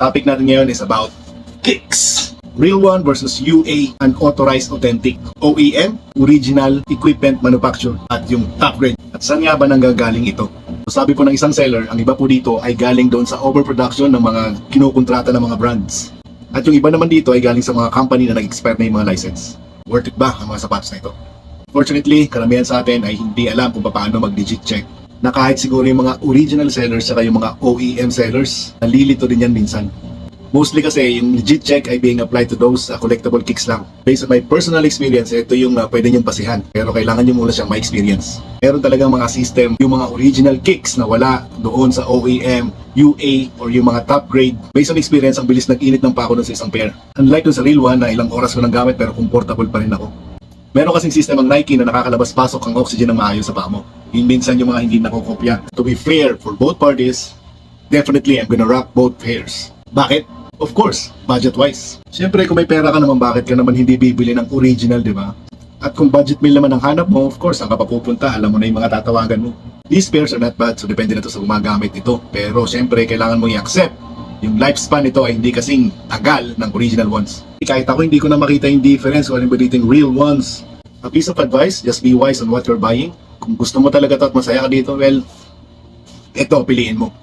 Topic natin ngayon is about kicks. Real one versus UA, unauthorized authentic. OEM, original equipment manufacturer, at yung top grade. At saan nga ba nanggagaling ito? So, sabi po ng isang seller, ang iba po dito ay galing doon sa overproduction ng mga kinukontrata ng mga brands. At yung iba naman dito ay galing sa mga company na nag-expire na yung mga license. Worth it ba ang mga sapatos na ito? Fortunately, karamihan sa atin ay hindi alam kung paano mag-digit check. Na kahit siguro yung mga original sellers at yung mga OEM sellers, nalilito din yan minsan. Mostly kasi yung legit check ay being applied to those collectible kicks lang. Based on my personal experience, ito yung pwede niyong pasihan. Pero kailangan niyo muna siyang ma-experience. Meron talagang mga system, yung mga original kicks na wala doon sa OEM, UA, or yung mga top grade. Based on experience, ang bilis nag-init ng pako doon sa isang pair. Unlike doon sa real one na ilang oras ko nang gamit pero comfortable pa rin ako. Meron kasing system ang Nike na nakakalabas-pasok ang oxygen ng maayos sa paa mo. Yung minsan yung mga hindi nakokopya. To be fair for both parties, definitely I'm gonna rock both pairs. Bakit? Of course, budget-wise. Siyempre, kung may pera ka naman, bakit ka naman hindi bibili ng original, di ba? At kung budget meal naman ang hanap mo, of course, ang kapapupunta, alam mo na yung mga tatawagan mo. These pairs are not bad, so depende na to sa gumagamit ito. Pero siyempre, kailangan mo i-accept. Yung lifespan nito ay hindi kasing tagal ng original ones. Kahit ako, hindi ko na makita yung difference kung ano ba dito yung real ones. A piece of advice, just be wise on what you're buying. Kung gusto mo talaga ito at masaya ka dito, well, ito, piliin mo.